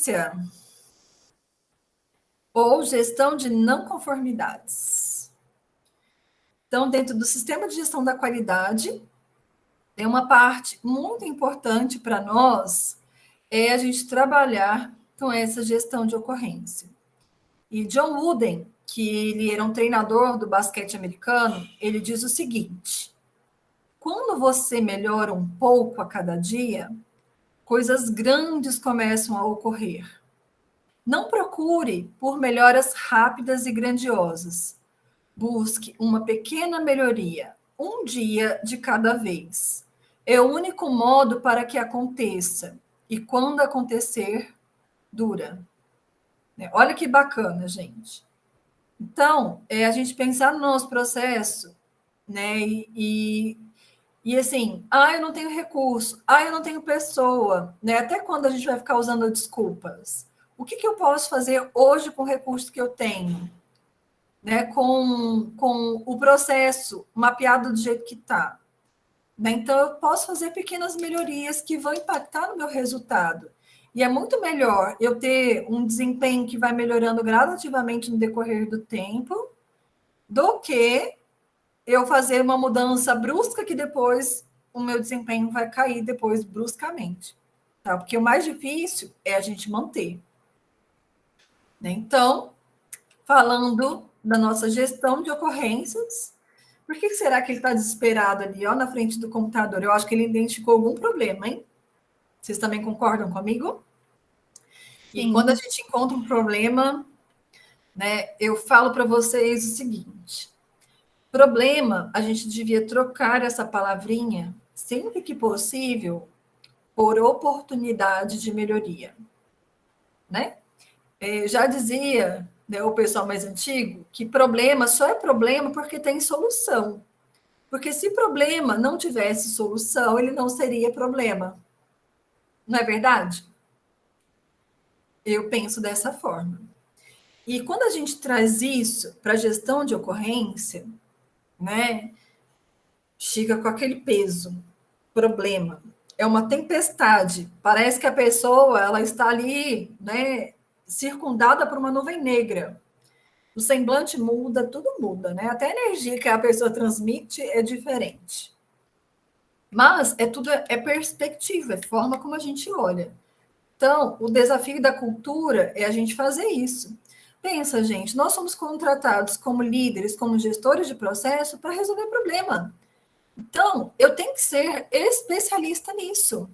ocorrência ou gestão de não conformidades. Então, dentro do sistema de gestão da qualidade, tem uma parte muito importante para nós é a gente trabalhar com essa gestão de ocorrência. E John Wooden, que ele era um treinador do basquete americano, ele diz o seguinte: quando você melhora um pouco a cada dia, coisas grandes começam a ocorrer. Não procure por melhoras rápidas e grandiosas. Busque uma pequena melhoria, um dia de cada vez. É o único modo para que aconteça. E quando acontecer, dura. Olha que bacana, gente. Então, a gente pensar no nosso processo, né? E assim, eu não tenho recurso, eu não tenho pessoa, né? Até quando a gente vai ficar usando desculpas? O que eu posso fazer hoje com o recurso que eu tenho? Né? Com o processo mapeado do jeito que está. Né? Então, eu posso fazer pequenas melhorias que vão impactar no meu resultado. E é muito melhor eu ter um desempenho que vai melhorando gradativamente no decorrer do tempo, do que eu fazer uma mudança brusca que depois o meu desempenho vai cair depois bruscamente. Tá? Porque o mais difícil é a gente manter. Né? Então, falando da nossa gestão de ocorrências, por que será que ele está desesperado ali, ó, na frente do computador? Eu acho que ele identificou algum problema, hein? Vocês também concordam comigo? E quando a gente encontra um problema, né, eu falo para vocês o seguinte: problema, a gente devia trocar essa palavrinha, sempre que possível, por oportunidade de melhoria, né? Já dizia, né, o pessoal mais antigo que problema só é problema porque tem solução. Porque se problema não tivesse solução, ele não seria problema. Não é verdade? Eu penso dessa forma. E quando a gente traz isso para a gestão de ocorrência, né, chega com aquele peso, problema. É uma tempestade. Parece que a pessoa ela está ali, né, circundada por uma nuvem negra. O semblante muda, tudo muda, né? Até a energia que a pessoa transmite é diferente. Mas é perspectiva, é forma como a gente olha. Então, o desafio da cultura é a gente fazer isso. Pensa, gente, nós somos contratados como líderes, como gestores de processo para resolver problema. Então, eu tenho que ser especialista nisso.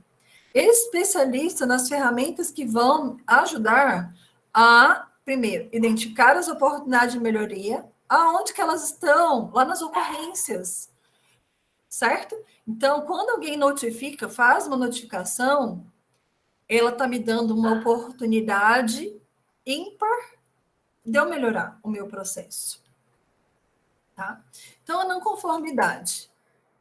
Especialista nas ferramentas que vão ajudar a, primeiro, identificar as oportunidades de melhoria, aonde que elas estão, lá nas ocorrências, certo? Então, quando alguém notifica, faz uma notificação, ela está me dando uma oportunidade ímpar de eu melhorar o meu processo. Tá? Então, a não conformidade.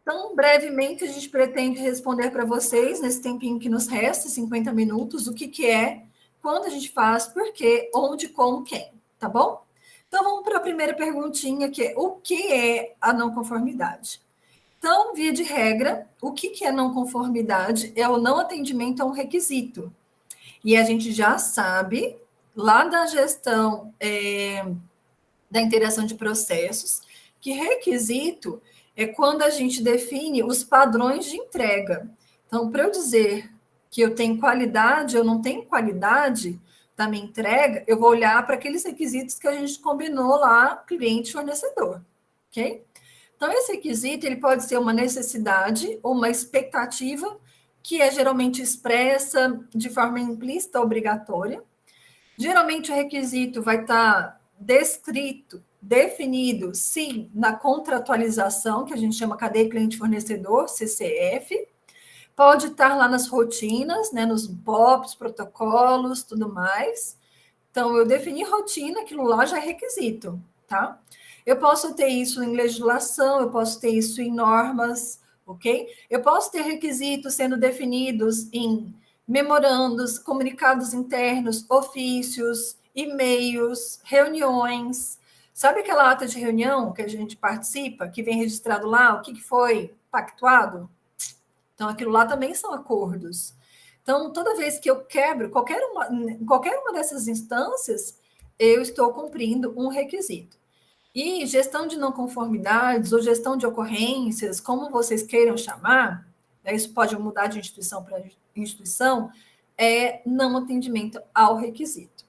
Então, brevemente, a gente pretende responder para vocês, nesse tempinho que nos resta, 50 minutos, o que é, quando a gente faz, por quê, onde, como, quem, tá bom? Então, vamos para a primeira perguntinha, que é o que é a não conformidade? Então, via de regra, o que é não conformidade? É o não atendimento a um requisito. E a gente já sabe, lá da gestão da interação de processos, que requisito é quando a gente define os padrões de entrega. Então, para eu dizer que eu tenho qualidade, eu não tenho qualidade da minha entrega, eu vou olhar para aqueles requisitos que a gente combinou lá, cliente e fornecedor, ok? Então, esse requisito ele pode ser uma necessidade ou uma expectativa que é geralmente expressa de forma implícita, obrigatória. Geralmente, o requisito vai estar descrito, definido, sim, na contratualização, que a gente chama cadeia cliente-fornecedor, CCF. Pode estar lá nas rotinas, né, nos POPs, protocolos, tudo mais. Então, eu defini rotina, aquilo lá já é requisito, tá? Eu posso ter isso em legislação, eu posso ter isso em normas, ok? Eu posso ter requisitos sendo definidos em memorandos, comunicados internos, ofícios, e-mails, reuniões. Sabe aquela ata de reunião que a gente participa, que vem registrado lá, o que foi pactuado? Então, aquilo lá também são acordos. Então, toda vez que eu quebro qualquer uma dessas instâncias, eu estou cumprindo um requisito. E gestão de não conformidades ou gestão de ocorrências, como vocês queiram chamar, né, isso pode mudar de instituição para instituição, é não atendimento ao requisito.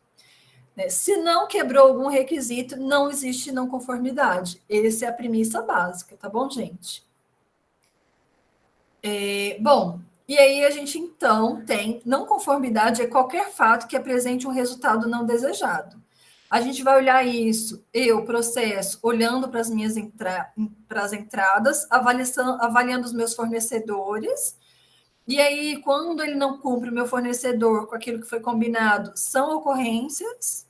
Né? Se não quebrou algum requisito, não existe não conformidade. Essa é a premissa básica, tá bom, gente? Bom, e aí a gente então tem não conformidade é qualquer fato que apresente um resultado não desejado. A gente vai olhar isso, processo, olhando para as minhas para as entradas, avaliando os meus fornecedores, e aí, quando ele não cumpre o meu fornecedor com aquilo que foi combinado, são ocorrências.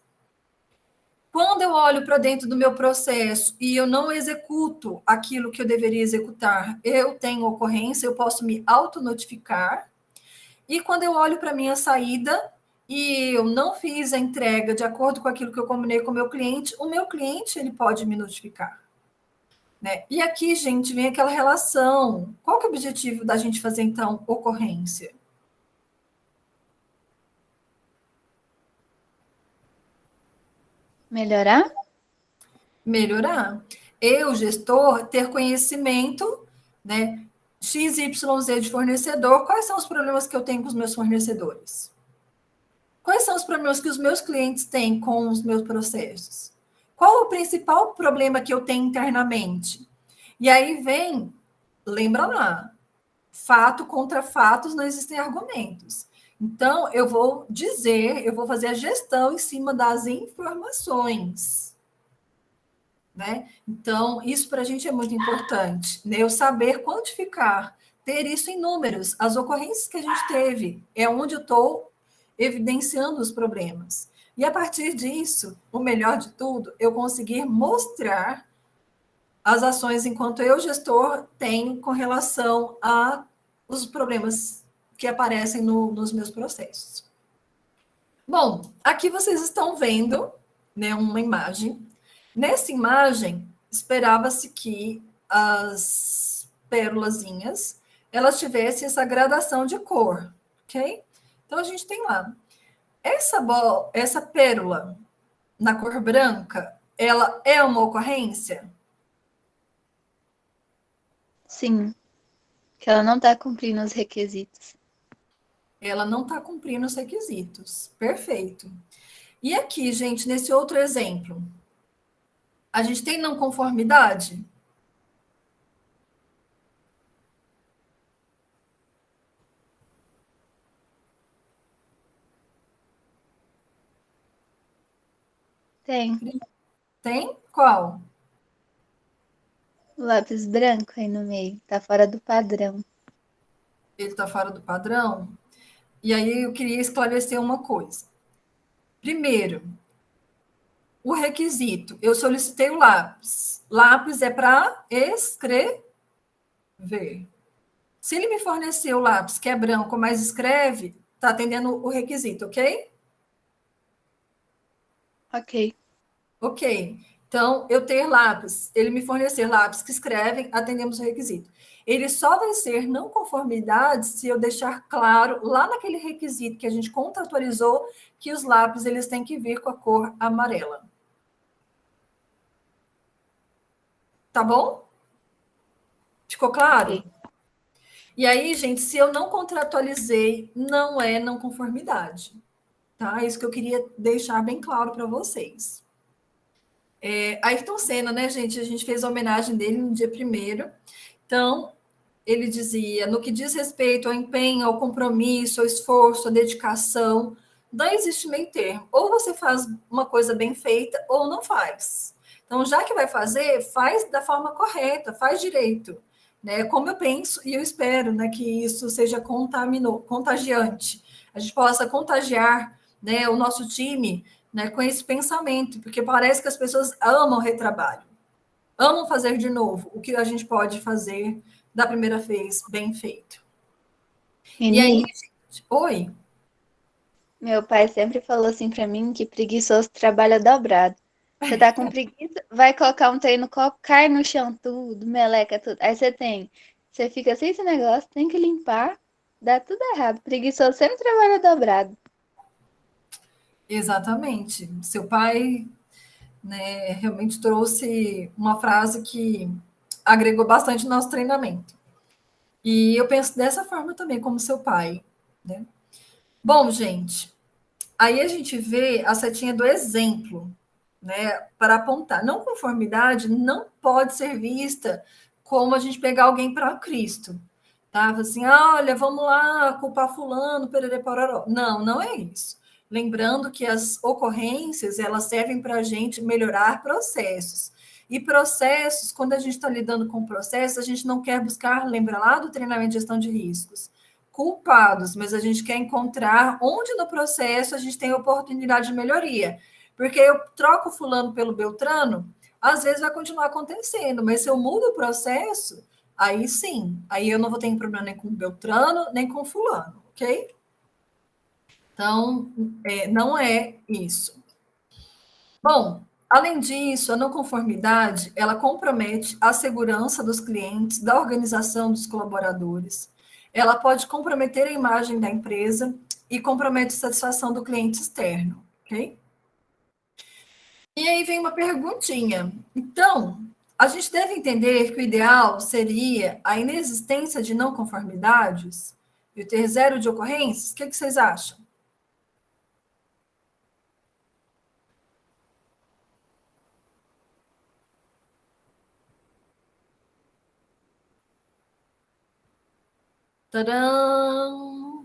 Quando eu olho para dentro do meu processo e eu não executo aquilo que eu deveria executar, eu tenho ocorrência, eu posso me autonotificar. E quando eu olho para a minha saída e eu não fiz a entrega de acordo com aquilo que eu combinei com o meu cliente ele pode me notificar. Né? E aqui, gente, vem aquela relação. Qual que é o objetivo da gente fazer, então, ocorrência? Melhorar? Melhorar. Eu, gestor, ter conhecimento, né? XYZ de fornecedor, quais são os problemas que eu tenho com os meus fornecedores? Quais são os problemas que os meus clientes têm com os meus processos? Qual o principal problema que eu tenho internamente? E aí vem, lembra lá, fato contra fatos não existem argumentos. Então, eu vou fazer a gestão em cima das informações. Né? Então, isso para a gente é muito importante, né? Eu saber quantificar, ter isso em números, as ocorrências que a gente teve, é onde eu estou evidenciando os problemas. E a partir disso, o melhor de tudo, eu conseguir mostrar as ações enquanto eu, gestor, tenho com relação a os problemas que aparecem nos meus processos. Bom, aqui vocês estão vendo, né, uma imagem. Nessa imagem, esperava-se que as pérolazinhas elas tivessem essa gradação de cor, ok? Então a gente tem lá essa pérola na cor branca, ela é uma ocorrência? Sim, que ela não está cumprindo os requisitos. Ela não está cumprindo os requisitos. Perfeito. E aqui, gente, nesse outro exemplo, a gente tem não conformidade? Tem. Tem? Qual? O lápis branco aí no meio, tá fora do padrão. Ele está fora do padrão? E aí eu queria esclarecer uma coisa. Primeiro, o requisito. Eu solicitei o lápis. Lápis é para escrever. Se ele me fornecer o lápis que é branco, mas escreve, está atendendo o requisito, ok? Ok. Ok. Então, eu ter lápis, ele me fornecer lápis que escrevem, atendemos o requisito. Ele só vai ser não conformidade se eu deixar claro lá naquele requisito que a gente contratualizou que os lápis eles têm que vir com a cor amarela. Tá bom? Ficou claro? Ok. E aí, gente, se eu não contratualizei, não é não conformidade. Tá? Isso que eu queria deixar bem claro para vocês. Ayrton Senna, né, gente? A gente fez a homenagem dele no dia 1º. Então, ele dizia: no que diz respeito ao empenho, ao compromisso, ao esforço, à dedicação, não existe meio termo. Ou você faz uma coisa bem feita, ou não faz. Então, já que vai fazer, faz da forma correta, faz direito. Né? Como eu penso e eu espero, né, que isso seja contagiante. A gente possa contagiar, né, o nosso time, né, com esse pensamento, porque parece que as pessoas amam retrabalho, amam fazer de novo o que a gente pode fazer da primeira vez bem feito. E aí, Menino, gente, oi. meu pai sempre falou assim pra mim que preguiçoso trabalha dobrado. Você tá com preguiça, vai colocar um treino, cai no chão tudo, meleca tudo. Aí você fica sem esse negócio, tem que limpar. Dá tudo errado. Preguiçoso sempre trabalha dobrado. Exatamente. Seu pai, né, realmente trouxe uma frase que agregou bastante no nosso treinamento. E eu penso dessa forma também, como seu pai, né? Bom, gente, aí a gente vê a setinha do exemplo, né, para apontar. Não conformidade não pode ser vista como a gente pegar alguém para Cristo. Tá? Assim, olha, vamos lá culpar fulano, perere, pororó. Não, não é isso. Lembrando que as ocorrências, elas servem para a gente melhorar processos. E processos, quando a gente está lidando com processos, a gente não quer buscar, lembra lá do treinamento de gestão de riscos, culpados, mas a gente quer encontrar onde no processo a gente tem oportunidade de melhoria. Porque eu troco fulano pelo Beltrano, às vezes vai continuar acontecendo, mas se eu mudo o processo, aí sim, aí eu não vou ter problema nem com Beltrano, nem com fulano, ok? Então, não é isso. Bom, além disso, a não conformidade, ela compromete a segurança dos clientes, da organização dos colaboradores. Ela pode comprometer a imagem da empresa e compromete a satisfação do cliente externo, ok? E aí vem uma perguntinha. Então, a gente deve entender que o ideal seria a inexistência de não conformidades e ter zero de ocorrências? O que vocês acham? Tadã!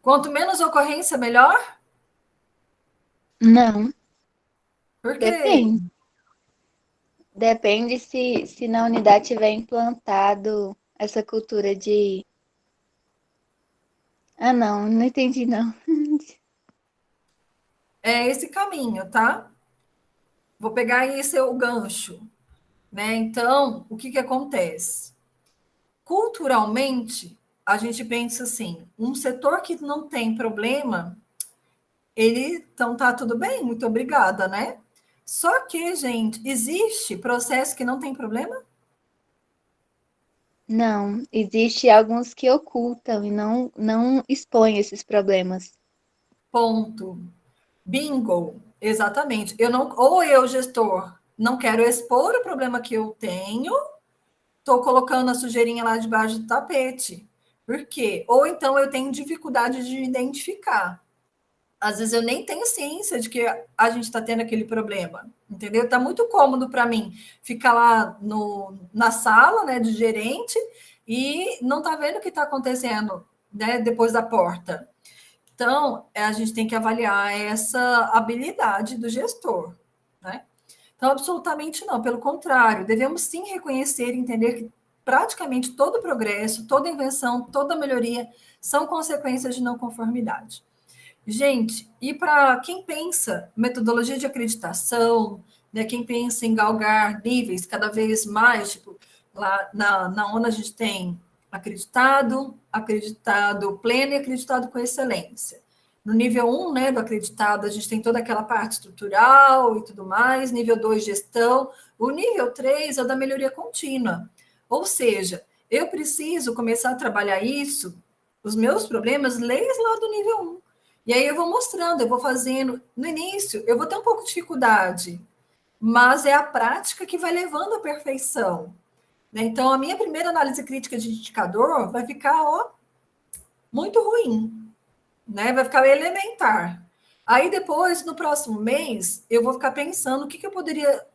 Quanto menos ocorrência, melhor? Não, Por quê? depende. Depende se na unidade tiver implantado essa cultura de. Ah, não entendi, não. É esse caminho, tá? Vou pegar aí seu gancho, né? Então, o que acontece? Culturalmente, a gente pensa assim, um setor que não tem problema, então tá tudo bem, muito obrigada, né? Só que, gente, existe processo que não tem problema? Não, existe alguns que ocultam e não expõem esses problemas. Ponto. Bingo. Exatamente. Eu não, ou eu, gestor, não quero expor o problema que eu tenho, estou colocando a sujeirinha lá debaixo do tapete. Por quê? Ou então eu tenho dificuldade de identificar. Às vezes eu nem tenho ciência de que a gente está tendo aquele problema, entendeu? Está muito cômodo para mim ficar lá na sala, né, de gerente e não tá vendo o que está acontecendo, né, depois da porta. Então, a gente tem que avaliar essa habilidade do gestor, né? Então, absolutamente não, pelo contrário, devemos sim reconhecer e entender que praticamente todo progresso, toda invenção, toda melhoria são consequências de não conformidade. Gente, e para quem pensa metodologia de acreditação, né, quem pensa em galgar níveis cada vez mais, tipo, lá na ONU a gente tem acreditado, acreditado pleno e acreditado com excelência. No nível 1, né, do acreditado, a gente tem toda aquela parte estrutural e tudo mais. Nível 2, gestão. O nível 3 é o da melhoria contínua. Ou seja, eu preciso começar a trabalhar isso, os meus problemas, desde lá do nível 1. E aí eu vou mostrando, eu vou fazendo. No início, eu vou ter um pouco de dificuldade, mas é a prática que vai levando à perfeição. Né? Então, a minha primeira análise crítica de indicador vai ficar muito ruim, né? Vai ficar elementar. Aí depois, no próximo mês, eu vou ficar pensando o que eu poderia,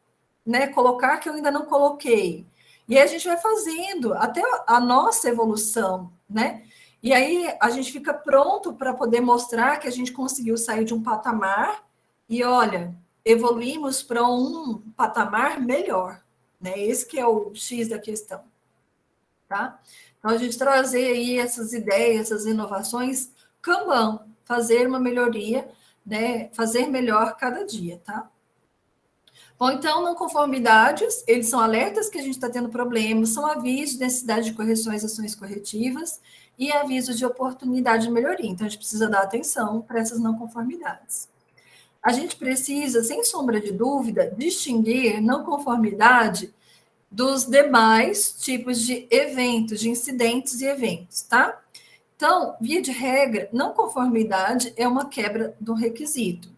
né, colocar que eu ainda não coloquei. E aí a gente vai fazendo até a nossa evolução, né? E aí a gente fica pronto para poder mostrar que a gente conseguiu sair de um patamar e, olha, evoluímos para um patamar melhor, né? Esse que é o X da questão, tá? Então, a gente trazer aí essas ideias, essas inovações, Kanban, fazer uma melhoria, né? Fazer melhor cada dia, tá? Bom, então, não conformidades, eles são alertas que a gente está tendo problemas, são avisos de necessidade de correções, ações corretivas e avisos de oportunidade de melhoria. Então, a gente precisa dar atenção para essas não conformidades. A gente precisa, sem sombra de dúvida, distinguir não conformidade dos demais tipos de eventos, de incidentes e eventos, tá? Então, via de regra, não conformidade é uma quebra do requisito.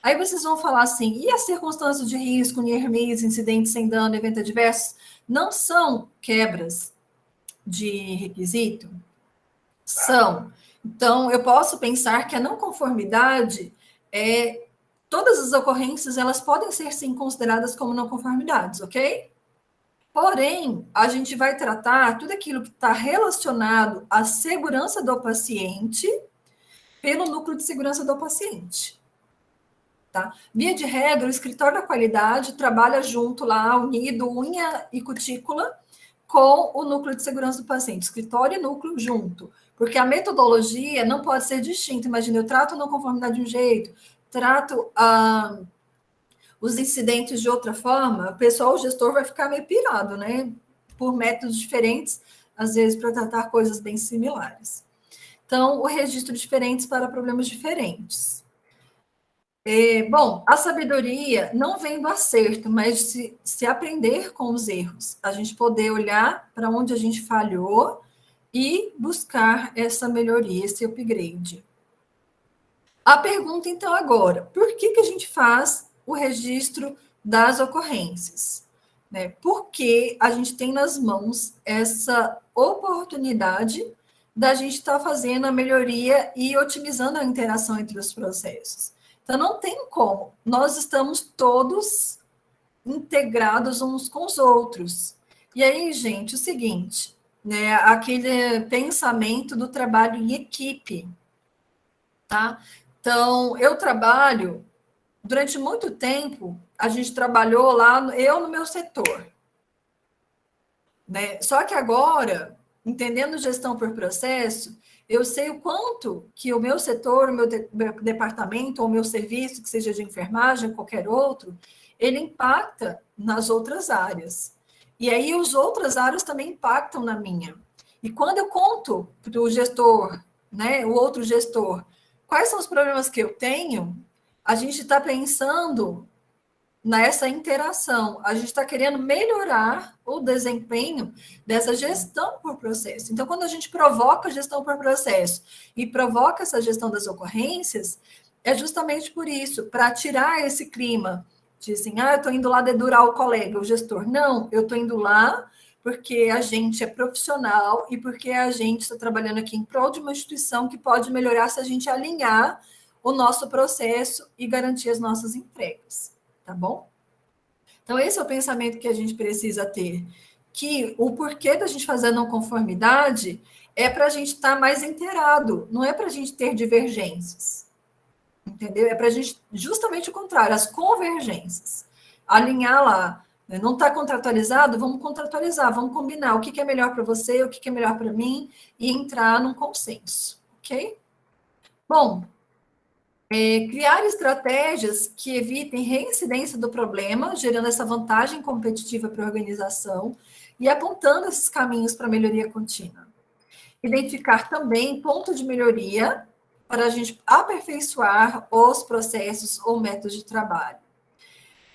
Aí vocês vão falar assim, e as circunstâncias de risco, near miss, incidente sem dano, evento adverso, não são quebras de requisito? São. Então, eu posso pensar que a não conformidade todas as ocorrências, elas podem ser, sim, consideradas como não conformidades, ok? Porém, a gente vai tratar tudo aquilo que está relacionado à segurança do paciente pelo núcleo de segurança do paciente. Tá? Via de regra, o escritório da qualidade trabalha junto lá, unido, unha e cutícula, com o núcleo de segurança do paciente, escritório e núcleo junto, porque a metodologia não pode ser distinta. Imagina, eu trato a não conformidade de um jeito, trato os incidentes de outra forma, o pessoal, o gestor vai ficar meio pirado, né? Por métodos diferentes, às vezes para tratar coisas bem similares. Então, o registro diferentes para problemas diferentes. Bom, a sabedoria não vem do acerto, mas de se aprender com os erros. A gente poder olhar para onde a gente falhou e buscar essa melhoria, esse upgrade. A pergunta, então, agora, por que a gente faz o registro das ocorrências? Né? Porque a gente tem nas mãos essa oportunidade da gente estar fazendo a melhoria e otimizando a interação entre os processos. Então, não tem como. Nós estamos todos integrados uns com os outros. E aí, gente, o seguinte, né, aquele pensamento do trabalho em equipe, tá? Então, eu trabalho, durante muito tempo, a gente trabalhou lá, eu no meu setor, né? Só que agora, entendendo gestão por processo, eu sei o quanto que o meu setor, o meu departamento, ou o meu serviço, que seja de enfermagem, ou qualquer outro, ele impacta nas outras áreas. E aí, as outras áreas também impactam na minha. E quando eu conto para o gestor, né, o outro gestor, quais são os problemas que eu tenho, a gente está pensando nessa interação. A gente está querendo melhorar o desempenho dessa gestão por processo. Então, quando a gente provoca a gestão por processo e provoca essa gestão das ocorrências, é justamente por isso, para tirar esse clima de assim, eu estou indo lá dedurar o colega, o gestor. Não, eu estou indo lá porque a gente é profissional e porque a gente está trabalhando aqui em prol de uma instituição que pode melhorar se a gente alinhar o nosso processo e garantir as nossas entregas. Tá bom? Então, esse é o pensamento que a gente precisa ter. Que o porquê da gente fazer a não conformidade é para a gente estar mais inteirado, não é para a gente ter divergências. Entendeu? É para a gente, justamente o contrário, as convergências. Alinhar lá. Né? Não está contratualizado? Vamos contratualizar, vamos combinar o que é melhor para você, o que é melhor para mim, e entrar num consenso. Ok? Bom, criar estratégias que evitem reincidência do problema, gerando essa vantagem competitiva para a organização e apontando esses caminhos para a melhoria contínua. Identificar também ponto de melhoria para a gente aperfeiçoar os processos ou métodos de trabalho.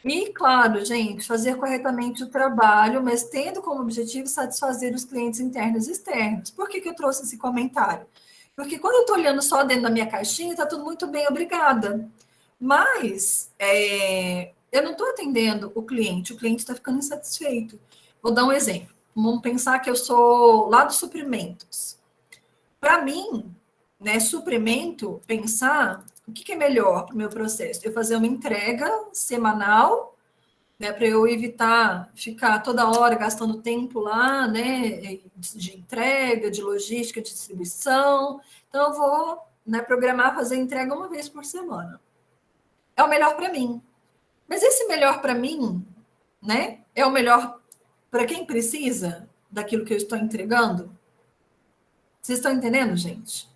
E, claro, gente, fazer corretamente o trabalho, mas tendo como objetivo satisfazer os clientes internos e externos. Por que eu trouxe esse comentário? Porque quando eu estou olhando só dentro da minha caixinha, está tudo muito bem, obrigada. Mas eu não estou atendendo o cliente está ficando insatisfeito. Vou dar um exemplo. Vamos pensar que eu sou lá dos suprimentos. Para mim, né, suprimento, pensar o que é melhor para o meu processo. Eu fazer uma entrega semanal, né, para eu evitar ficar toda hora gastando tempo lá, né, de entrega, de logística, de distribuição. Então, eu vou, né, programar fazer entrega uma vez por semana. É o melhor para mim. Mas esse melhor para mim, né, é o melhor para quem precisa daquilo que eu estou entregando? Vocês estão entendendo, gente?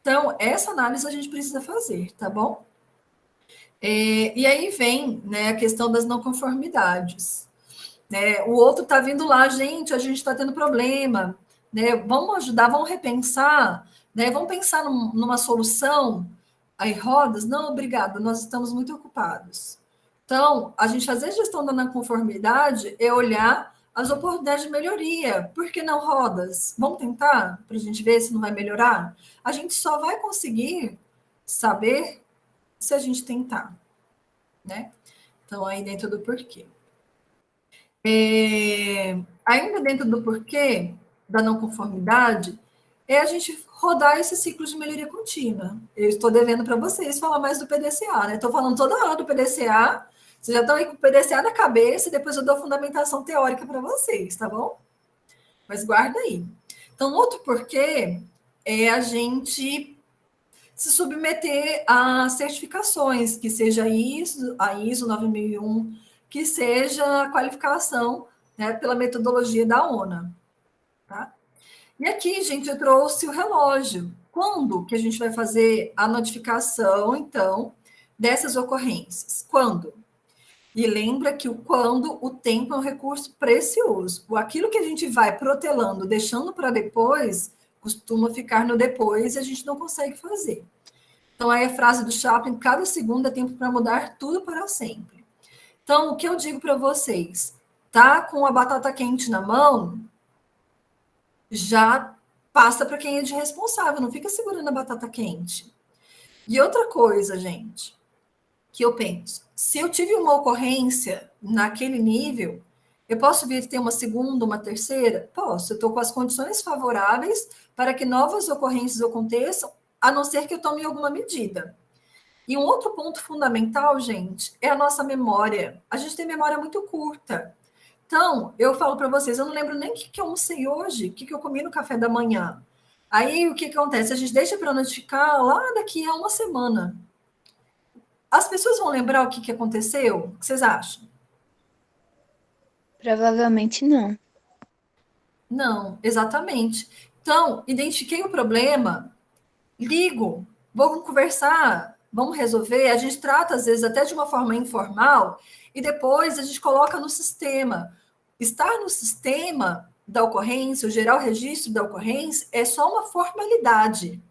Então, essa análise a gente precisa fazer, tá bom? E aí vem, né, a questão das não conformidades. Né? O outro está vindo lá, gente, a gente está tendo problema, né? Vamos ajudar, vamos repensar, né? Vamos pensar numa solução. Aí, rodas, não, obrigada, nós estamos muito ocupados. Então, a gente fazer gestão da não conformidade é olhar as oportunidades de melhoria. Por que não rodas? Vamos tentar para a gente ver se não vai melhorar? A gente só vai conseguir saber se a gente tentar, né? Então, aí dentro do porquê. Ainda dentro do porquê da não conformidade, é a gente rodar esse ciclo de melhoria contínua. Eu estou devendo para vocês falar mais do PDCA, né? Estou falando toda hora do PDCA, vocês já estão aí com o PDCA na cabeça, e depois eu dou a fundamentação teórica para vocês, tá bom? Mas guarda aí. Então, outro porquê é a gente se submeter a certificações, que seja a ISO 9001, que seja a qualificação, né, pela metodologia da ONA. Tá? E aqui, gente, eu trouxe o relógio. Quando que a gente vai fazer a notificação, então, dessas ocorrências? Quando? E lembra que o tempo é um recurso precioso. Aquilo que a gente vai protelando, deixando para depois, costuma ficar no depois e a gente não consegue fazer. Então, aí a frase do Chaplin, cada segundo é tempo para mudar tudo para sempre. Então, o que eu digo para vocês? Tá com a batata quente na mão, já passa para quem é de responsável, não fica segurando a batata quente. E outra coisa, gente, que eu penso, se eu tive uma ocorrência naquele nível, eu posso vir ter uma segunda, uma terceira? Posso, eu estou com as condições favoráveis para que novas ocorrências aconteçam, a não ser que eu tome alguma medida. E um outro ponto fundamental, gente, é a nossa memória. A gente tem memória muito curta. Então, eu falo para vocês, eu não lembro nem o que eu almocei hoje, o que eu comi no café da manhã. Aí, o que acontece? A gente deixa para notificar lá daqui a uma semana. As pessoas vão lembrar o que aconteceu? O que vocês acham? Provavelmente não. Não, exatamente. Então, identifiquei o problema, ligo, vamos conversar, vamos resolver. A gente trata, às vezes, até de uma forma informal, e depois a gente coloca no sistema. Estar no sistema da ocorrência, o gerar o registro da ocorrência, é só uma formalidade.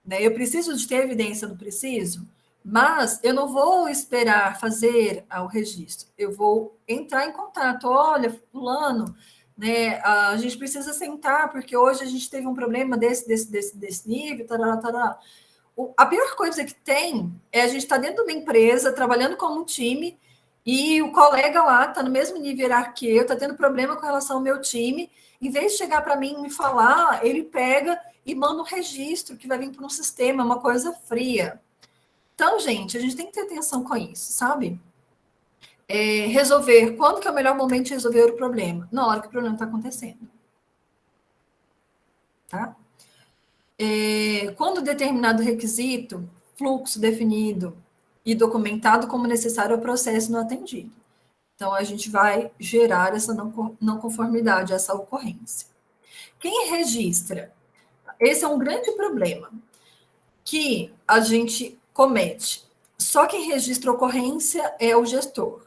Né? Eu preciso de ter evidência do preciso, mas eu não vou esperar fazer o registro. Eu vou entrar em contato. Olha, fulano, né, a gente precisa sentar, porque hoje a gente teve um problema desse nível, tarará, tarará. A pior coisa que tem é a gente estar dentro de uma empresa, trabalhando como um time, e o colega lá está no mesmo nível hierárquico que eu, está tendo problema com relação ao meu time, em vez de chegar para mim e me falar, ele pega e manda um registro que vai vir para um sistema, uma coisa fria. Então, gente, a gente tem que ter atenção com isso, sabe? Resolver, quando que é o melhor momento de resolver o problema? Na hora que o problema está acontecendo. Tá? Quando determinado requisito, fluxo definido e documentado como necessário ao processo não atendido. Então, a gente vai gerar essa não conformidade, essa ocorrência. Quem registra? Esse é um grande problema que a gente comete. Só quem registra ocorrência é o gestor.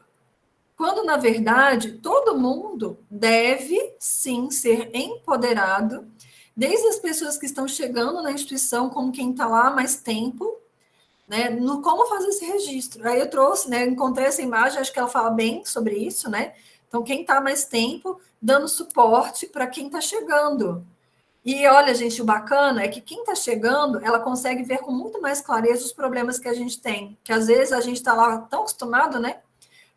Quando, na verdade, todo mundo deve, sim, ser empoderado, desde as pessoas que estão chegando na instituição, como quem está lá há mais tempo, né, no como fazer esse registro. Aí eu trouxe, né, encontrei essa imagem, acho que ela fala bem sobre isso, né? Então, quem está há mais tempo, dando suporte para quem está chegando. E olha, gente, o bacana é que quem está chegando, ela consegue ver com muito mais clareza os problemas que a gente tem, que às vezes a gente está lá tão acostumado, né?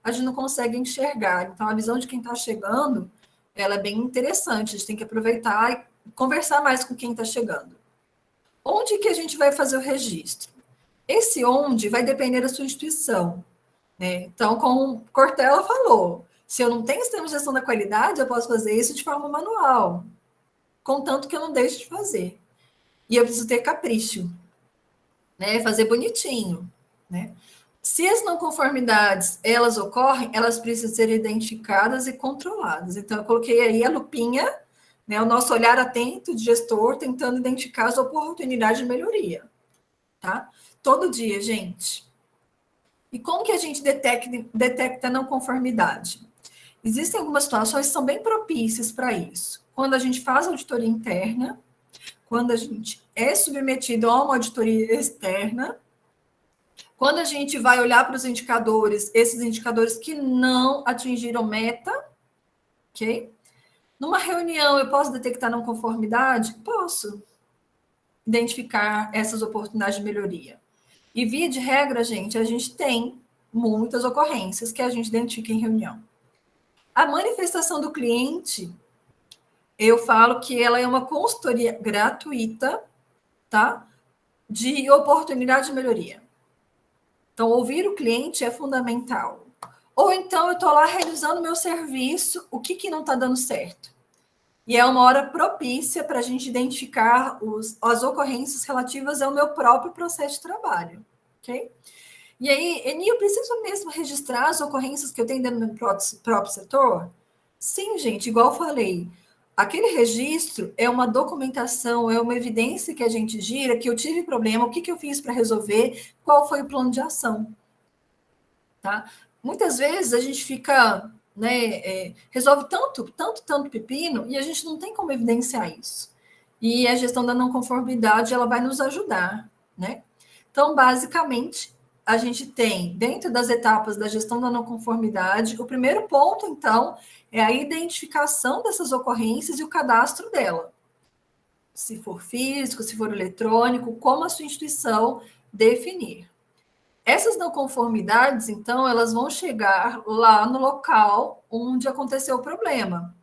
A gente não consegue enxergar. Então, a visão de quem está chegando, ela é bem interessante. A gente tem que aproveitar e conversar mais com quem está chegando. Onde que a gente vai fazer o registro? Esse onde vai depender da sua instituição. Né? Então, como Cortella falou, se eu não tenho sistema de gestão da qualidade, eu posso fazer isso de forma manual, contanto que eu não deixe de fazer. E eu preciso ter capricho, né? Fazer bonitinho, né? Se as não conformidades, elas ocorrem, elas precisam ser identificadas e controladas. Então, eu coloquei aí a lupinha, né, o nosso olhar atento de gestor, tentando identificar as oportunidades de melhoria, tá? Todo dia, gente. E como que a gente detecta a não conformidade? Existem algumas situações que são bem propícias para isso. Quando a gente faz auditoria interna, quando a gente é submetido a uma auditoria externa, quando a gente vai olhar para os indicadores, esses indicadores que não atingiram meta, ok? Numa reunião, eu posso detectar não conformidade? Posso identificar essas oportunidades de melhoria. E, via de regra, gente, a gente tem muitas ocorrências que a gente identifica em reunião. A manifestação do cliente, eu falo que ela é uma consultoria gratuita, tá? De oportunidade de melhoria. Então, ouvir o cliente é fundamental. Ou então, eu estou lá realizando meu serviço, o que não está dando certo? E é uma hora propícia para a gente identificar as ocorrências relativas ao meu próprio processo de trabalho, ok? E aí, Eni, eu preciso mesmo registrar as ocorrências que eu tenho dentro do meu próprio setor? Sim, gente, igual eu falei, aquele registro é uma documentação, é uma evidência que a gente gira, que eu tive problema, o que eu fiz para resolver, qual foi o plano de ação, tá? Muitas vezes a gente fica, né, resolve tanto pepino e a gente não tem como evidenciar isso. E a gestão da não conformidade, ela vai nos ajudar, né? Então, basicamente, a gente tem, dentro das etapas da gestão da não conformidade, o primeiro ponto, então, é a identificação dessas ocorrências e o cadastro dela. Se for físico, se for eletrônico, como a sua instituição definir. Essas não conformidades, então, elas vão chegar lá no local onde aconteceu o problema.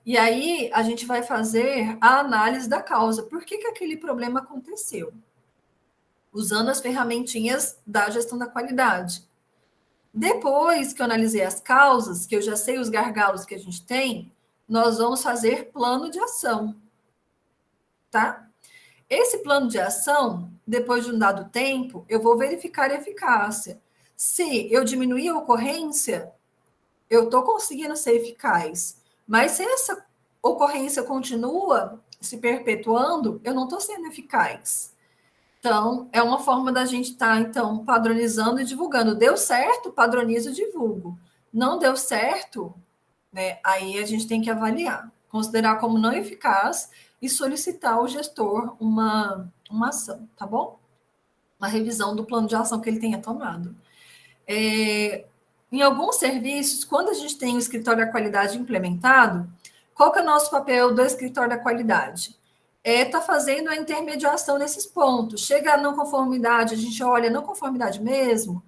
E aí, a gente vai fazer a análise da causa. Por que aquele problema aconteceu? Usando as ferramentinhas da gestão da qualidade. Depois que eu analisei as causas, que eu já sei os gargalos que a gente tem, nós vamos fazer plano de ação, tá? Esse plano de ação, depois de um dado tempo, eu vou verificar a eficácia. Se eu diminuir a ocorrência, eu estou conseguindo ser eficaz. Mas se essa ocorrência continua se perpetuando, eu não estou sendo eficaz. Então, é uma forma da gente estar, então, padronizando e divulgando. Deu certo, padronizo e divulgo. Não deu certo, né? Aí a gente tem que avaliar, considerar como não eficaz e solicitar ao gestor uma ação, tá bom? Uma revisão do plano de ação que ele tenha tomado. Em alguns serviços, quando a gente tem o escritório da qualidade implementado, qual que é o nosso papel do escritório da qualidade? Tá fazendo a intermediação nesses pontos. Chega a não conformidade, a gente olha não conformidade mesmo,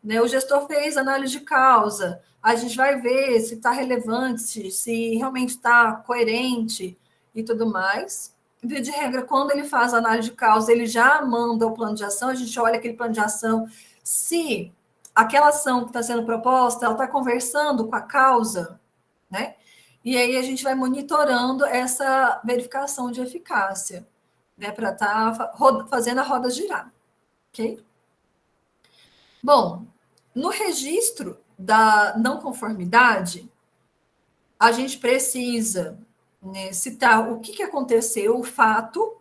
né? O gestor fez análise de causa, a gente vai ver se está relevante, se realmente está coerente e tudo mais. Via de regra, quando ele faz a análise de causa, ele já manda o plano de ação, a gente olha aquele plano de ação, se aquela ação que está sendo proposta, ela está conversando com a causa, né? E aí a gente vai monitorando essa verificação de eficácia, né? Para estar fazendo a roda girar, ok? Bom, no registro da não conformidade, a gente precisa, né, citar o que aconteceu, o fato.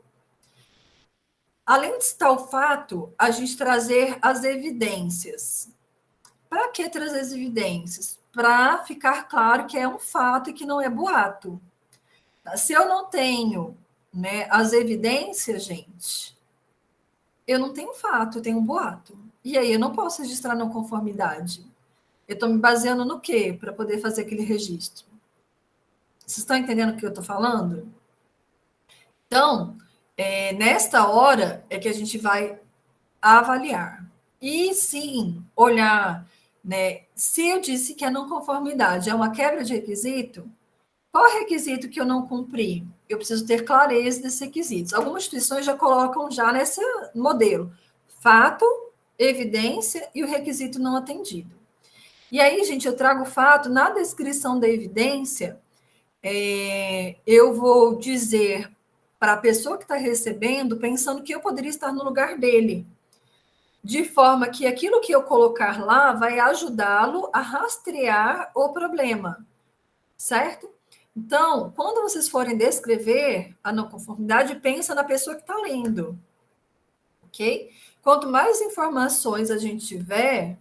Além de citar o fato, a gente trazer as evidências. Para que trazer as evidências? Para ficar claro que é um fato e que não é boato. Se eu não tenho, né, as evidências, gente, eu não tenho fato, eu tenho um boato. E aí eu não posso registrar não conformidade. Eu estou me baseando no quê para poder fazer aquele registro? Vocês estão entendendo o que eu estou falando? Então, nesta hora é que a gente vai avaliar. E sim, olhar, né? Se eu disse que a não conformidade é uma quebra de requisito, qual é o requisito que eu não cumpri? Eu preciso ter clareza desses requisitos. Algumas instituições já colocam já nesse modelo: fato, evidência e o requisito não atendido. E aí, gente, eu trago o fato, na descrição da evidência, eu vou dizer para a pessoa que está recebendo, pensando que eu poderia estar no lugar dele, de forma que aquilo que eu colocar lá vai ajudá-lo a rastrear o problema, certo? Então, quando vocês forem descrever a não conformidade, pensa na pessoa que está lendo, ok? Quanto mais informações a gente tiver,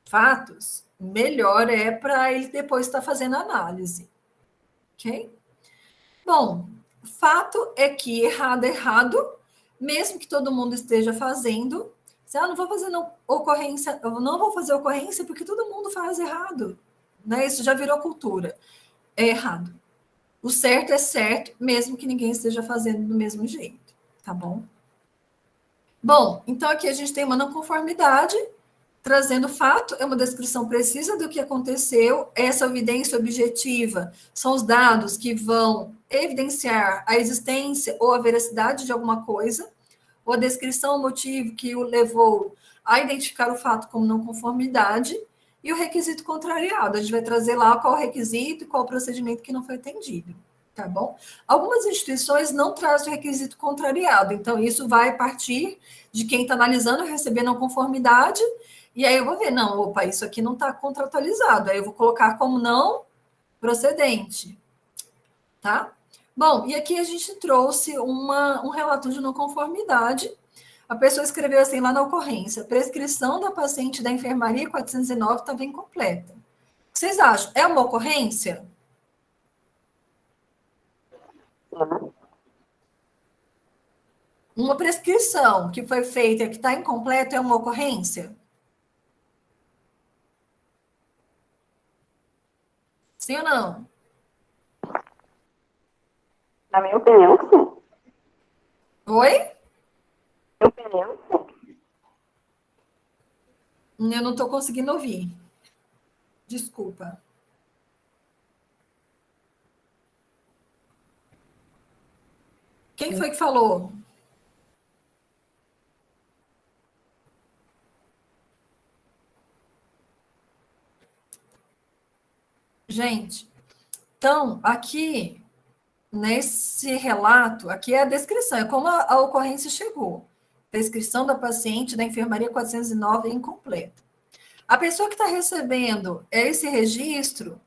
fatos, melhor é para ele depois estar fazendo análise, ok? Bom, fato é que errado é errado, mesmo que todo mundo esteja fazendo. Não vou fazer ocorrência, eu não vou fazer ocorrência porque todo mundo faz errado, né? Isso já virou cultura. é errado. O certo é certo, mesmo que ninguém esteja fazendo do mesmo jeito, tá bom? Bom, então aqui a gente tem uma não conformidade, trazendo fato, é uma descrição precisa do que aconteceu. Essa evidência objetiva são os dados que vão evidenciar a existência ou a veracidade de alguma coisa, ou a descrição, o motivo que o levou a identificar o fato como não conformidade, e o requisito contrariado. A gente vai trazer lá qual o requisito e qual o procedimento que não foi atendido, tá bom? Algumas instituições não trazem o requisito contrariado, então isso vai partir de quem está analisando receber não conformidade, e aí eu vou ver, não, opa, isso aqui não está contratualizado, aí eu vou colocar como não procedente, tá? Bom, e aqui a gente trouxe um relato de não conformidade. A pessoa escreveu assim lá na ocorrência: prescrição da paciente da enfermaria 409 estava incompleta. O que vocês acham? É uma ocorrência? Uma prescrição que foi feita e que está incompleta é uma ocorrência? Sim ou não? Na minha opinião, sim. Oi? Na minha opinião, sim. Eu não estou conseguindo ouvir. Desculpa. Quem foi que falou? Gente, então, aqui, nesse relato, aqui é a descrição, é como a ocorrência chegou. Descrição da paciente da enfermaria 409 é incompleta. A pessoa que está recebendo esse registro,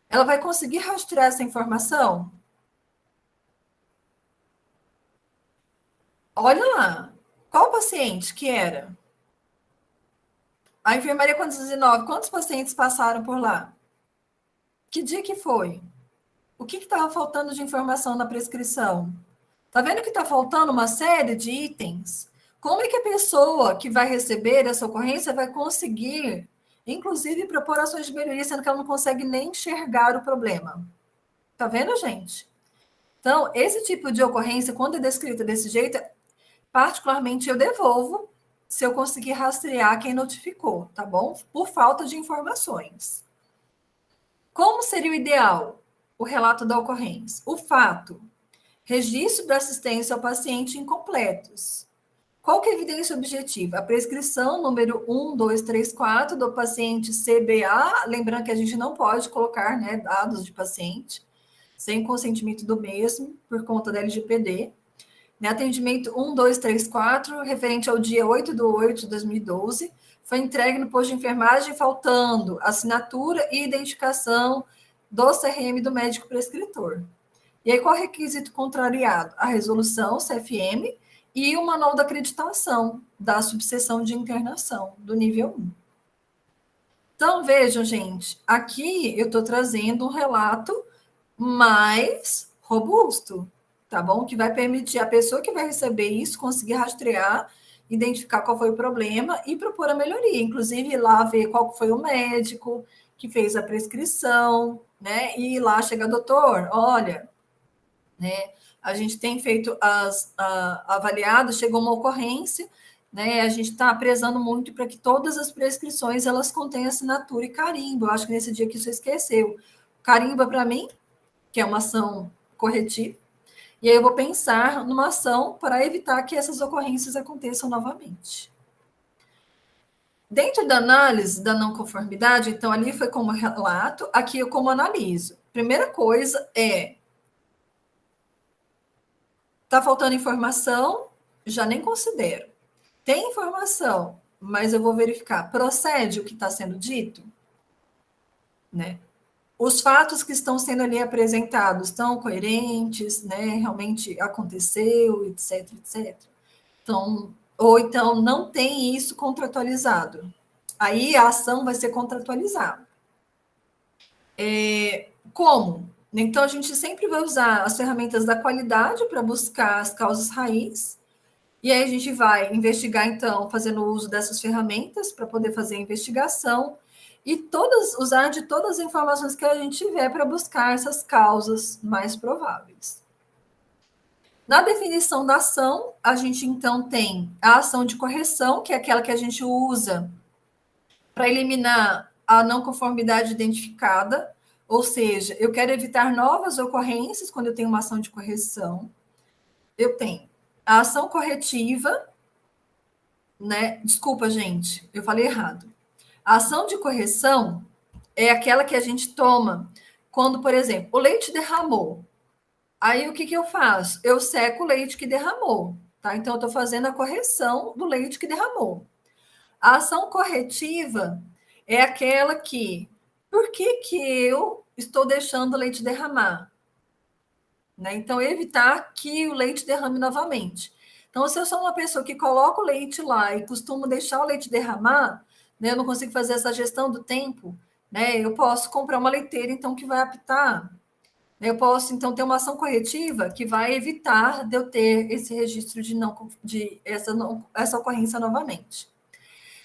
ela vai conseguir rastrear essa informação? Olha lá. Qual paciente que era? A enfermaria 409, quantos pacientes passaram por lá? Que dia que foi? O que estava faltando de informação na prescrição? Tá vendo que está faltando uma série de itens? Como é que a pessoa que vai receber essa ocorrência vai conseguir, inclusive, propor ações de melhoria, sendo que ela não consegue nem enxergar o problema? Tá vendo, gente? Então, esse tipo de ocorrência, quando é descrita desse jeito, particularmente eu devolvo se eu conseguir rastrear quem notificou, tá bom? Por falta de informações. Como seria o ideal? O relato da ocorrência. O fato. Registro da assistência ao paciente incompletos. Qual que é a evidência objetiva? A prescrição número 1234 do paciente CBA, lembrando que a gente não pode colocar, né, dados de paciente sem consentimento do mesmo, por conta da LGPD. Né, atendimento 1234, referente ao dia 8/8/2012, foi entregue no posto de enfermagem, faltando assinatura e identificação do CRM do médico prescritor. E aí, qual é o requisito contrariado? A resolução CFM e o manual da acreditação da subseção de internação, do nível 1. Então, vejam, gente, aqui eu estou trazendo um relato mais robusto, tá bom? Que vai permitir a pessoa que vai receber isso conseguir rastrear, identificar qual foi o problema e propor a melhoria. Inclusive, ir lá ver qual foi o médico que fez a prescrição, né? E ir lá chegar, doutor, olha, né? A gente tem feito as avaliadas, chegou uma ocorrência, né? A gente está prezando muito para que todas as prescrições elas contenham assinatura e carimbo. Eu acho que nesse dia que você esqueceu. Carimba para mim, que é uma ação corretiva, e aí eu vou pensar numa ação para evitar que essas ocorrências aconteçam novamente. Dentro da análise da não conformidade, então ali foi como relato, aqui eu como analiso. Primeira coisa é tá faltando informação, já nem considero. Tem informação, mas eu vou verificar, procede o que está sendo dito? Né? Os fatos que estão sendo ali apresentados estão coerentes, né? Realmente aconteceu, etc, etc. Então, ou então não tem isso contratualizado. Aí a ação vai ser contratualizada. Como? Então, a gente sempre vai usar as ferramentas da qualidade para buscar as causas raiz. E aí a gente vai investigar, então, fazendo uso dessas ferramentas para poder fazer a investigação. e usar de todas as informações que a gente tiver para buscar essas causas mais prováveis. Na definição da ação, a gente então tem a ação de correção, que é aquela que a gente usa para eliminar a não conformidade identificada, ou seja, eu quero evitar novas ocorrências quando eu tenho uma ação de correção. Eu tenho a ação corretiva, né? Desculpa, gente, eu falei errado. A ação de correção é aquela que a gente toma quando, por exemplo, o leite derramou. Aí o que eu faço? Eu seco o leite que derramou, tá? Então eu estou fazendo a correção do leite que derramou. A ação corretiva é aquela que, por que eu estou deixando o leite derramar? Né? Então, evitar que o leite derrame novamente. Então, se eu sou uma pessoa que coloca o leite lá e costumo deixar o leite derramar, né, eu não consigo fazer essa gestão do tempo, né, eu posso comprar uma leiteira, então, que vai apitar. Eu posso, então, ter uma ação corretiva que vai evitar de eu ter esse registro de essa ocorrência novamente.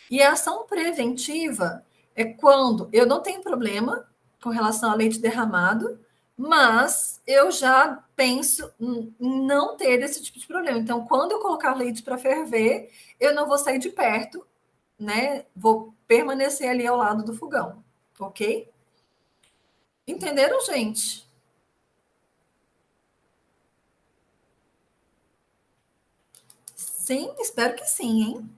E a ação preventiva é quando eu não tenho problema com relação ao leite derramado, mas eu já penso em não ter esse tipo de problema. Então, quando eu colocar leite para ferver, eu não vou sair de perto, né? Vou permanecer ali ao lado do fogão, ok? Entenderam, gente? Sim, espero que sim,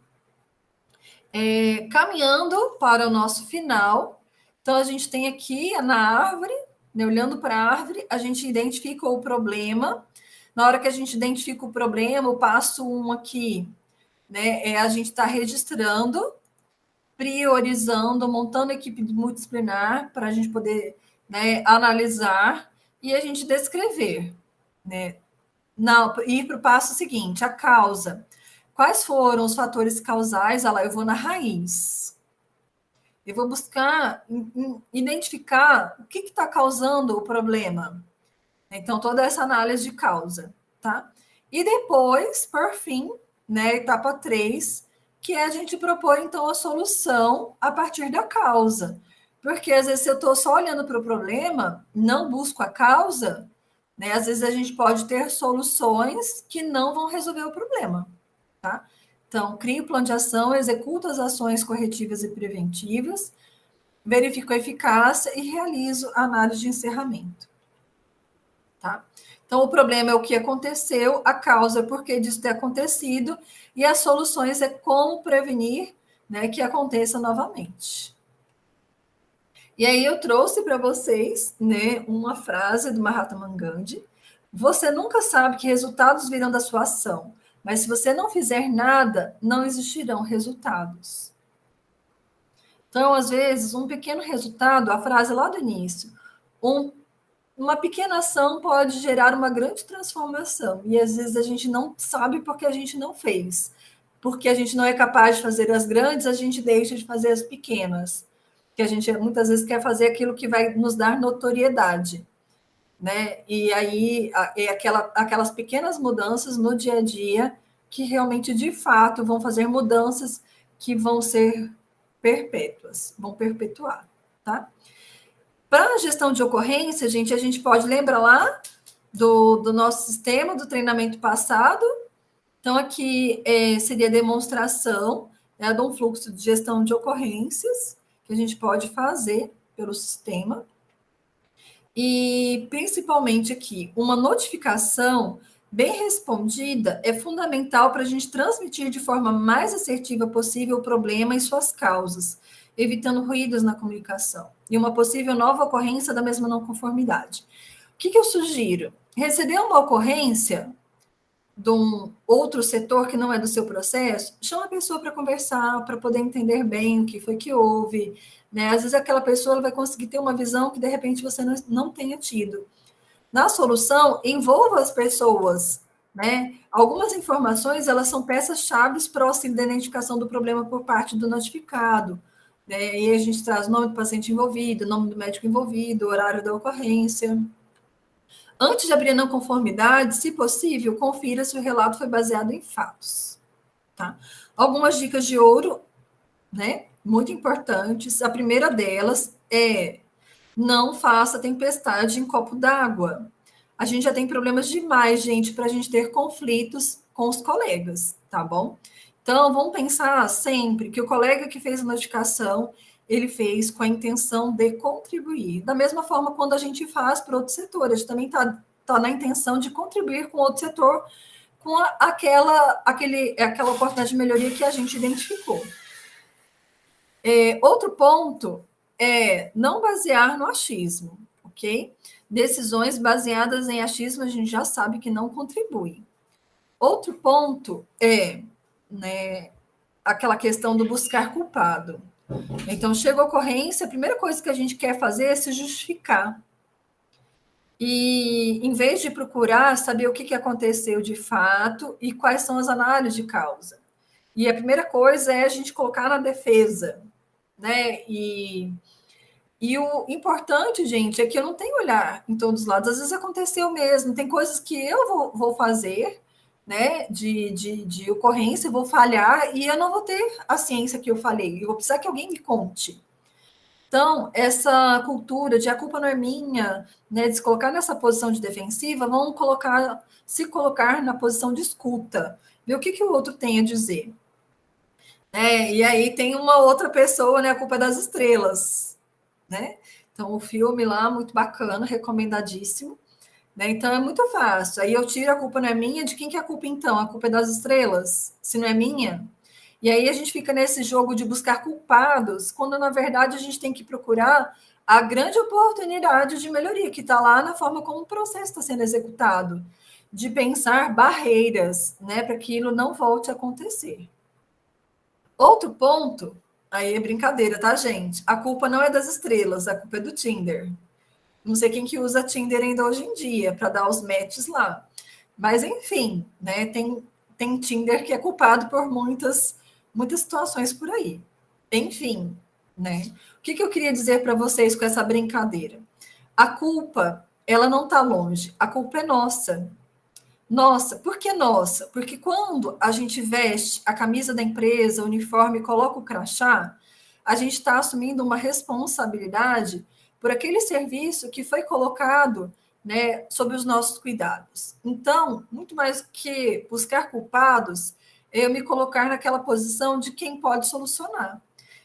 hein? Caminhando para o nosso final. Então, a gente tem aqui na árvore, né, olhando para a árvore, a gente identifica o problema. Na hora que a gente identifica o problema, o passo 1 aqui, né, a gente está registrando, priorizando, montando equipe multidisciplinar para a gente poder, né, analisar e a gente descrever. Né? Ir para o passo seguinte, a causa. Quais foram os fatores causais? Olha lá, eu vou na raiz. Eu vou buscar identificar o que está causando o problema. Então, toda essa análise de causa, tá? E depois, por fim, né, etapa 3, que é a gente propor, então, a solução a partir da causa. Porque, às vezes, se eu estou só olhando para o problema, não busco a causa, né, às vezes a gente pode ter soluções que não vão resolver o problema, tá? Então, crio o plano de ação, executo as ações corretivas e preventivas, verifico a eficácia e realizo a análise de encerramento. Tá? Então, o problema é o que aconteceu, a causa é por que disso ter acontecido, e as soluções é como prevenir, né, que aconteça novamente. E aí eu trouxe para vocês, né, uma frase do Mahatma Gandhi: você nunca sabe que resultados virão da sua ação, mas se você não fizer nada, não existirão resultados. Então, às vezes, um pequeno resultado, a frase lá do início, uma pequena ação pode gerar uma grande transformação. E às vezes a gente não sabe porque a gente não fez. Porque a gente não é capaz de fazer as grandes, a gente deixa de fazer as pequenas. Que a gente muitas vezes quer fazer aquilo que vai nos dar notoriedade. Né? E aí é aquelas pequenas mudanças no dia a dia que realmente, de fato, vão fazer mudanças que vão ser perpétuas, vão perpetuar, tá? Para a gestão de ocorrência, gente, a gente pode lembrar lá do nosso sistema, do treinamento passado. Então, aqui seria a demonstração, né, de um fluxo de gestão de ocorrências que a gente pode fazer pelo sistema. E, principalmente aqui, uma notificação bem respondida é fundamental para a gente transmitir de forma mais assertiva possível o problema e suas causas, evitando ruídos na comunicação e uma possível nova ocorrência da mesma não conformidade. O que eu sugiro? Receber uma ocorrência de um outro setor que não é do seu processo, chama a pessoa para conversar, para poder entender bem o que foi que houve. Né? Às vezes aquela pessoa ela vai conseguir ter uma visão que de repente você não tenha tido. Na solução, envolva as pessoas. Né? Algumas informações elas são peças-chave para o auxílio da identificação do problema por parte do notificado. Né? E a gente traz o nome do paciente envolvido, o nome do médico envolvido, o horário da ocorrência. Antes de abrir a não conformidade, se possível, confira se o relato foi baseado em fatos. Tá? Algumas dicas de ouro, né? muito importantes. A primeira delas é: não faça tempestade em copo d'água. A gente já tem problemas demais, gente, para a gente ter conflitos com os colegas, tá bom? Então, vamos pensar sempre que o colega que fez a notificação, ele fez com a intenção de contribuir. Da mesma forma, quando a gente faz para outro setor, a gente também está na intenção de contribuir com outro setor, com aquela oportunidade de melhoria que a gente identificou. Outro ponto é não basear no achismo, ok? Decisões baseadas em achismo a gente já sabe que não contribuem. Outro ponto é, né, aquela questão do buscar culpado. Então, chega a ocorrência, a primeira coisa que a gente quer fazer é se justificar. E, em vez de procurar saber o que aconteceu de fato e quais são as análises de causa. E a primeira coisa é a gente colocar na defesa, né? E o importante, gente, é que eu não tenho olhar em todos os lados. Às vezes aconteceu mesmo. Tem coisas que eu vou fazer, né, de ocorrência, eu vou falhar e eu não vou ter a ciência que eu falei. Eu vou precisar que alguém me conte. Então, essa cultura de a culpa não é minha, né, de se colocar nessa posição de defensiva, vamos se colocar na posição de escuta, ver o que o outro tem a dizer. E aí tem uma outra pessoa, né, a culpa é das estrelas, né? Então, o filme lá, muito bacana, recomendadíssimo. Né? Então, é muito fácil. Aí eu tiro a culpa não é minha, de quem que é a culpa então? A culpa é das estrelas, se não é minha? E aí a gente fica nesse jogo de buscar culpados, quando na verdade a gente tem que procurar a grande oportunidade de melhoria, que está lá na forma como o processo está sendo executado, de pensar barreiras, né, para que aquilo não volte a acontecer. Outro ponto, aí é brincadeira, tá, gente? A culpa não é das estrelas, a culpa é do Tinder. Não sei quem que usa Tinder ainda hoje em dia para dar os matches lá. Mas, enfim, né, tem Tinder que é culpado por muitas situações por aí. Enfim, né? O que eu queria dizer para vocês com essa brincadeira? A culpa, ela não está longe. A culpa é nossa. Nossa, por que nossa? Porque quando a gente veste a camisa da empresa, o uniforme, coloca o crachá, a gente está assumindo uma responsabilidade por aquele serviço que foi colocado, né, sob os nossos cuidados. Então, muito mais que buscar culpados, é eu me colocar naquela posição de quem pode solucionar.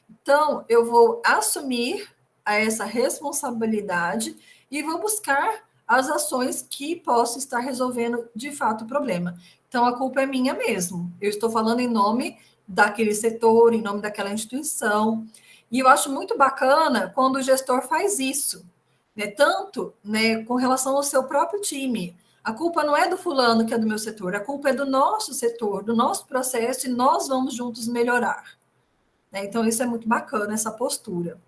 Então, eu vou assumir essa responsabilidade e vou buscar as ações que possam estar resolvendo de fato o problema. Então, a culpa é minha mesmo. Eu estou falando em nome daquele setor, em nome daquela instituição. E eu acho muito bacana quando o gestor faz isso, né? Tanto, né, com relação ao seu próprio time. A culpa não é do fulano que é do meu setor, a culpa é do nosso setor, do nosso processo, e nós vamos juntos melhorar. Né? Então, isso é muito bacana, essa postura.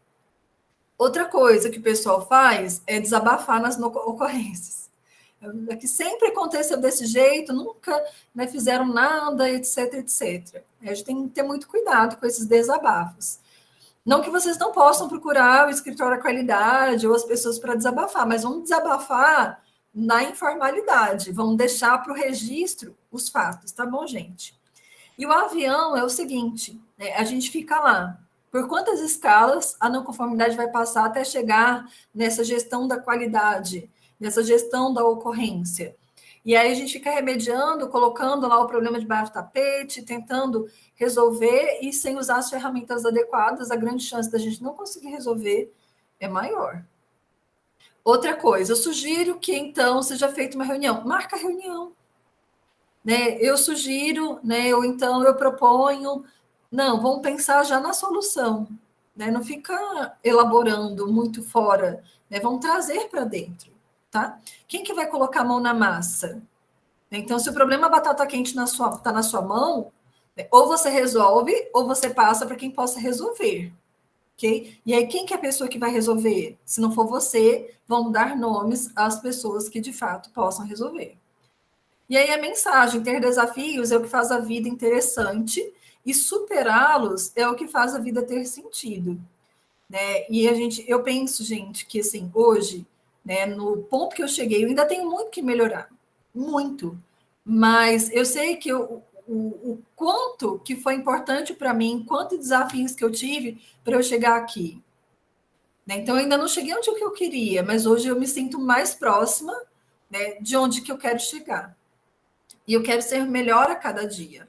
Outra coisa que o pessoal faz é desabafar nas ocorrências. É que sempre aconteceu desse jeito, nunca, né, fizeram nada, etc, etc. A gente tem que ter muito cuidado com esses desabafos. Não que vocês não possam procurar o escritório da qualidade ou as pessoas para desabafar, mas vamos desabafar na informalidade, vamos deixar para o registro os fatos, tá bom, gente? E o avião é o seguinte, né, a gente fica lá. Por quantas escalas a não conformidade vai passar até chegar nessa gestão da qualidade, nessa gestão da ocorrência? E aí a gente fica remediando, colocando lá o problema debaixo do tapete, tentando resolver, e sem usar as ferramentas adequadas, a grande chance da gente não conseguir resolver é maior. Outra coisa, eu sugiro que então seja feita uma reunião. Marca a reunião. Né? Eu sugiro, né? Ou então eu proponho. Não, vamos pensar já na solução. Né? Não fica elaborando muito fora. Né? Vamos trazer para dentro. Tá? Quem que vai colocar a mão na massa? Então, se o problema batata quente está na sua mão, né, ou você resolve, ou você passa para quem possa resolver. Okay? E aí, quem que é a pessoa que vai resolver? Se não for você, vamos dar nomes às pessoas que, de fato, possam resolver. E aí, a mensagem, ter desafios é o que faz a vida interessante, e superá-los é o que faz a vida ter sentido. Né? E eu penso, gente, que assim, hoje, né, no ponto que eu cheguei, eu ainda tenho muito que melhorar, muito. Mas eu sei que o o quanto que foi importante para mim, quantos desafios que eu tive para eu chegar aqui. Né? Então, eu ainda não cheguei onde eu queria, mas hoje eu me sinto mais próxima, né, de onde que eu quero chegar. E eu quero ser melhor a cada dia.